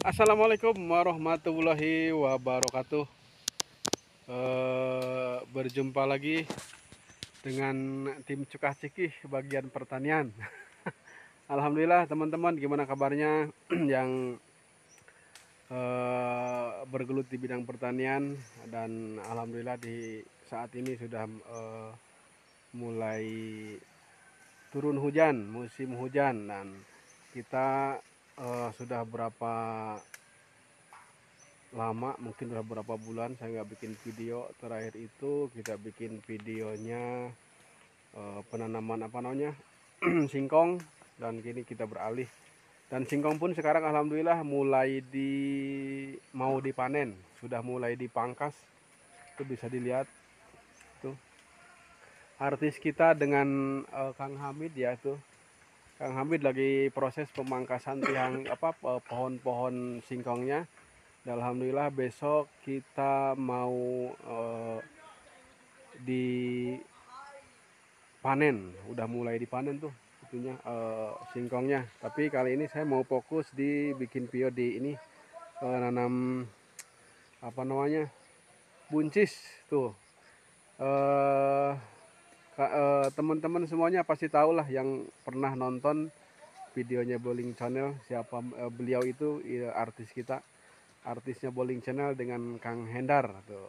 Assalamualaikum warahmatullahi wabarakatuh. Berjumpa lagi dengan tim Cukah Cikih bagian pertanian. Alhamdulillah teman-teman, gimana kabarnya yang bergelut di bidang pertanian, dan alhamdulillah di saat ini sudah mulai turun hujan, musim hujan, dan kita sudah berapa lama, mungkin udah berapa bulan saya nggak bikin video. Terakhir itu kita bikin videonya penanaman apa namanya singkong, dan kini kita beralih, dan singkong pun sekarang alhamdulillah mulai mau dipanen, sudah mulai dipangkas. Itu bisa dilihat tuh artis kita dengan Kang Hamid ya, tuh Kang Hamid lagi proses pemangkasan tiang apa pohon-pohon singkongnya. Dan alhamdulillah besok kita mau dipanen, udah mulai dipanen tuh itunya singkongnya. Tapi kali ini saya mau fokus di bikin video di ini, nanam apa namanya buncis tuh. Teman-teman semuanya pasti tahu lah yang pernah nonton videonya Bowling Channel, siapa beliau itu artis kita, artisnya Bowling Channel dengan Kang Hendar tuh.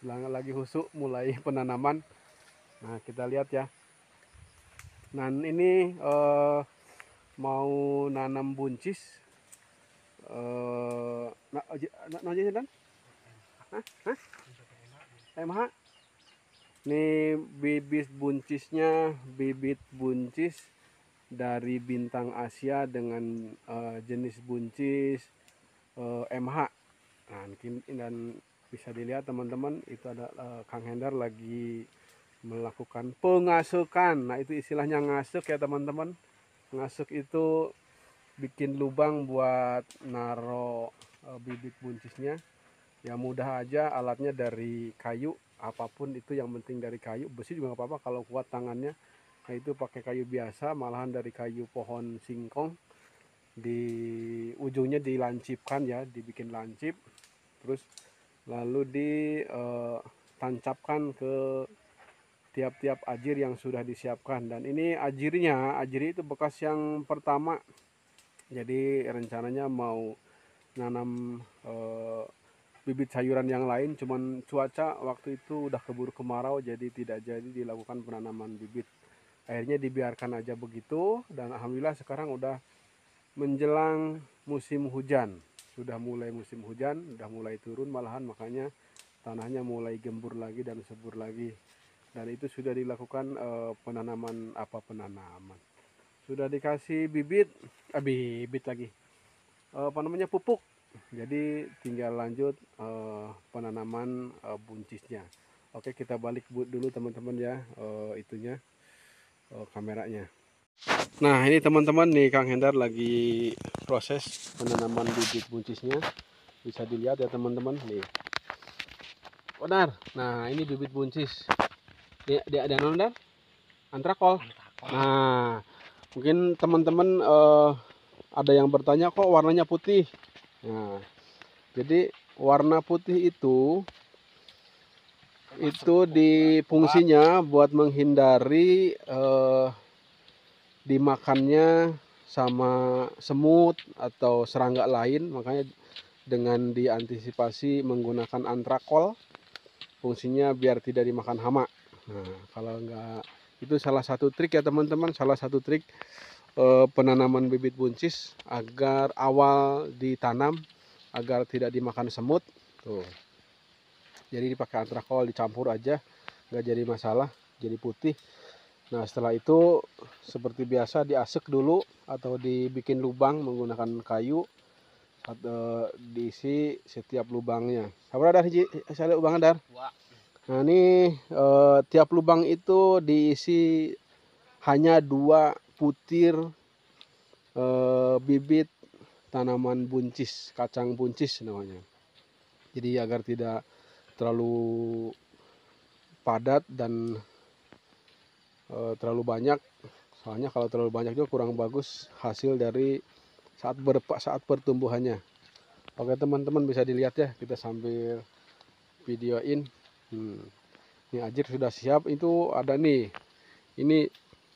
Lagi husuk mulai penanaman. Nah kita lihat ya. Nah ini mau nanam buncis. Dan MH. Ini bibit buncisnya, bibit buncis dari Bintang Asia dengan jenis buncis MH. Nah, dan bisa dilihat teman-teman, itu ada Kang Hendar lagi melakukan pengasukan. Nah itu istilahnya ngasuk ya teman-teman. Ngasuk itu bikin lubang buat naro bibit buncisnya. Ya mudah aja, alatnya dari kayu, apapun itu yang penting dari kayu. Besi juga nggak apa-apa kalau kuat tangannya. Nah itu pakai kayu biasa, malahan dari kayu pohon singkong. Di ujungnya dilancipkan ya, dibikin lancip, terus lalu ditancapkan ke tiap-tiap ajir yang sudah disiapkan. Dan ini ajirnya, ajir itu bekas yang pertama. Jadi rencananya mau nanam bibit sayuran yang lain, cuman cuaca waktu itu udah keburu kemarau, jadi tidak jadi dilakukan penanaman bibit. Akhirnya dibiarkan aja begitu, dan alhamdulillah sekarang udah menjelang musim hujan. Sudah mulai musim hujan, udah mulai turun malahan, makanya tanahnya mulai gembur lagi dan subur lagi. Dan itu sudah dilakukan penanaman. Sudah dikasih bibit, bibit lagi. Apa namanya, pupuk. Jadi tinggal lanjut penanaman buncisnya. Oke, kita balik dulu teman-teman ya, itunya kameranya. Nah ini teman-teman nih, Kang Hendar lagi proses penanaman bibit buncisnya. Bisa dilihat ya teman-teman nih. Benar. Nah ini bibit buncis. Dia ada nondar antrakol. Nah mungkin teman-teman ada yang bertanya kok warnanya putih. Nah jadi warna putih itu di fungsinya buat menghindari dimakannya sama semut atau serangga lain. Makanya dengan diantisipasi menggunakan antrakol, fungsinya biar tidak dimakan hama. Nah kalau enggak, itu salah satu trik ya teman-teman, salah satu trik penanaman bibit buncis agar awal ditanam agar tidak dimakan semut tuh. Jadi dipakai antrakol, dicampur aja, nggak jadi masalah, jadi putih. Nah setelah itu seperti biasa diasek dulu atau dibikin lubang menggunakan kayu atau diisi setiap lubangnya. Sabar ada saya lubang dar. Nah ini tiap lubang itu diisi hanya 2 butir bibit tanaman buncis, kacang buncis namanya. Jadi agar tidak terlalu padat dan terlalu banyak. Soalnya kalau terlalu banyak juga kurang bagus hasil dari saat pertumbuhannya. Oke teman-teman, bisa dilihat ya, kita sambil videoin. Ini ajir sudah siap. Itu ada nih, ini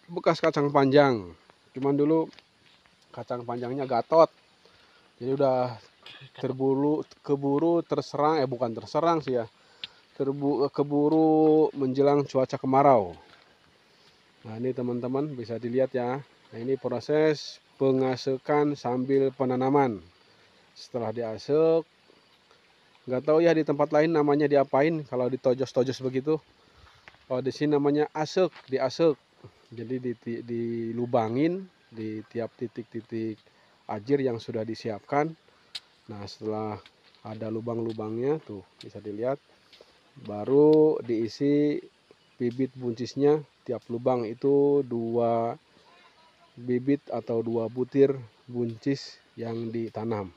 bekas kacang panjang, cuman dulu kacang panjangnya gatot, jadi udah keburu terserang, bukan terserang sih ya, keburu menjelang cuaca kemarau. Nah ini teman-teman bisa dilihat ya. Nah ini proses pengasekan sambil penanaman. Setelah diasek, nggak tahu ya di tempat lain namanya diapain kalau ditojos-tojos begitu. Kalau di sini namanya asek, diasek. Jadi dilubangin di tiap titik-titik ajir yang sudah disiapkan. Nah setelah ada lubang-lubangnya tuh bisa dilihat, baru diisi bibit buncisnya. Tiap lubang itu 2 bibit atau 2 butir buncis yang ditanam.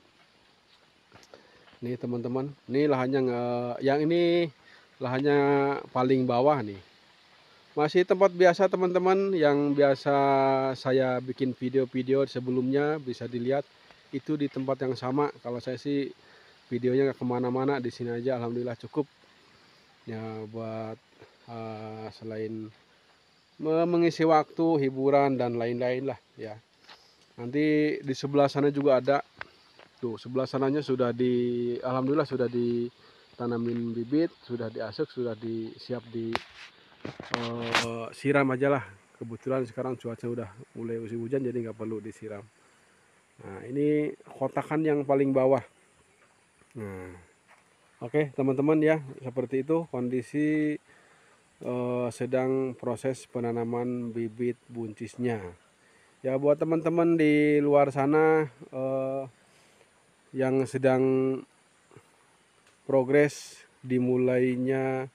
Nih teman-teman, ini lahannya yang ini lahannya paling bawah nih. Masih tempat biasa teman-teman, yang biasa saya bikin video-video sebelumnya, bisa dilihat itu di tempat yang sama. Kalau saya sih videonya nggak kemana-mana, di sini aja alhamdulillah cukup ya buat selain mengisi waktu, hiburan dan lain-lain lah ya. Nanti di sebelah sana juga ada tuh, sebelah sananya sudah alhamdulillah sudah ditanamin bibit, sudah diasek, sudah siap di siram aja lah. Kebetulan sekarang cuaca udah mulai musim hujan, jadi nggak perlu disiram. Nah ini kotakan yang paling bawah. Nah oke teman-teman ya, seperti itu kondisi sedang proses penanaman bibit buncisnya. Ya buat teman-teman di luar sana yang sedang progres dimulainya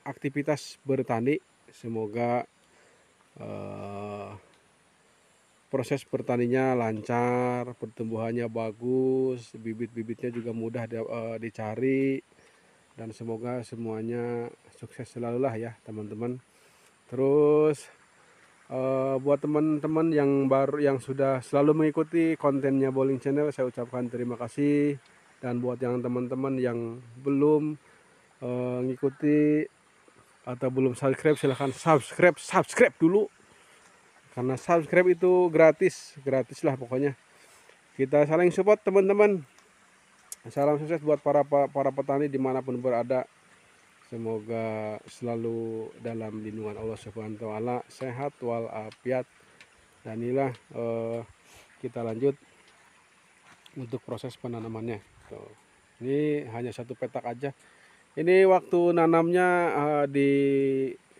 aktivitas bertani, semoga proses bertaninya lancar, pertumbuhannya bagus, bibit-bibitnya juga mudah dicari, dan semoga semuanya sukses selalu lah ya teman-teman. Terus buat teman-teman yang sudah selalu mengikuti kontennya Bowling Channel, saya ucapkan terima kasih. Dan buat yang teman-teman yang belum ngikuti atau belum subscribe, silahkan subscribe dulu, karena subscribe itu gratis lah pokoknya. Kita saling support teman-teman. Salam sukses buat para petani dimanapun berada. Semoga selalu dalam lindungan Allah Subhanahu wa Ta'ala, sehat walafiat. Dan inilah kita lanjut untuk proses penanamannya. Tuh. Ini hanya satu petak aja. Ini waktu nanamnya di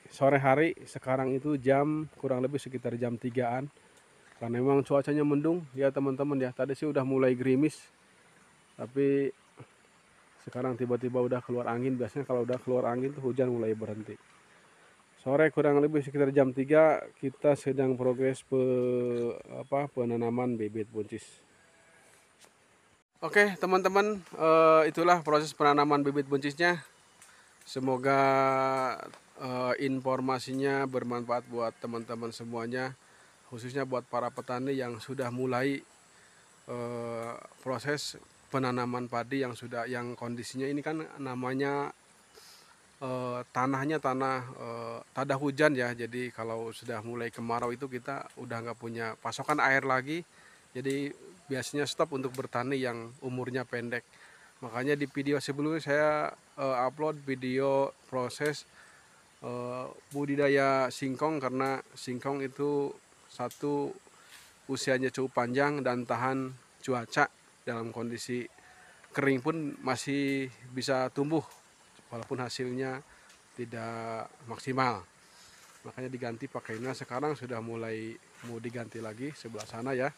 sore hari, sekarang itu jam kurang lebih sekitar jam 3-an. Karena memang cuacanya mendung ya teman-teman ya. Tadi sih udah mulai gerimis, tapi sekarang tiba-tiba udah keluar angin. Biasanya kalau udah keluar angin tuh hujan mulai berhenti. Sore kurang lebih sekitar jam 3 kita sedang progres penanaman bibit buncis. Oke teman-teman, itulah proses penanaman bibit buncisnya. Semoga informasinya bermanfaat buat teman-teman semuanya, khususnya buat para petani yang sudah mulai proses penanaman padi yang kondisinya ini kan namanya tanahnya tanah hujan ya. Jadi kalau sudah mulai kemarau itu kita udah nggak punya pasokan air lagi, jadi biasanya stop untuk bertani yang umurnya pendek. Makanya di video sebelumnya saya upload video proses budidaya singkong, karena singkong itu satu usianya cukup panjang dan tahan cuaca, dalam kondisi kering pun masih bisa tumbuh walaupun hasilnya tidak maksimal. Makanya diganti pakainya. Sekarang sudah mulai mau diganti lagi sebelah sana ya.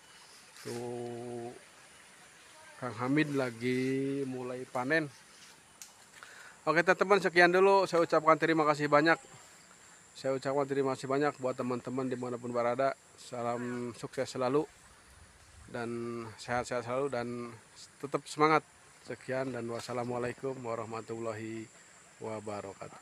Tuh Kang Hamid lagi mulai panen. Oke teman-teman, sekian dulu. Saya ucapkan terima kasih banyak. Buat teman-teman dimanapun berada. Salam sukses selalu dan sehat-sehat selalu dan tetap semangat. Sekian dan wassalamualaikum warahmatullahi wabarakatuh.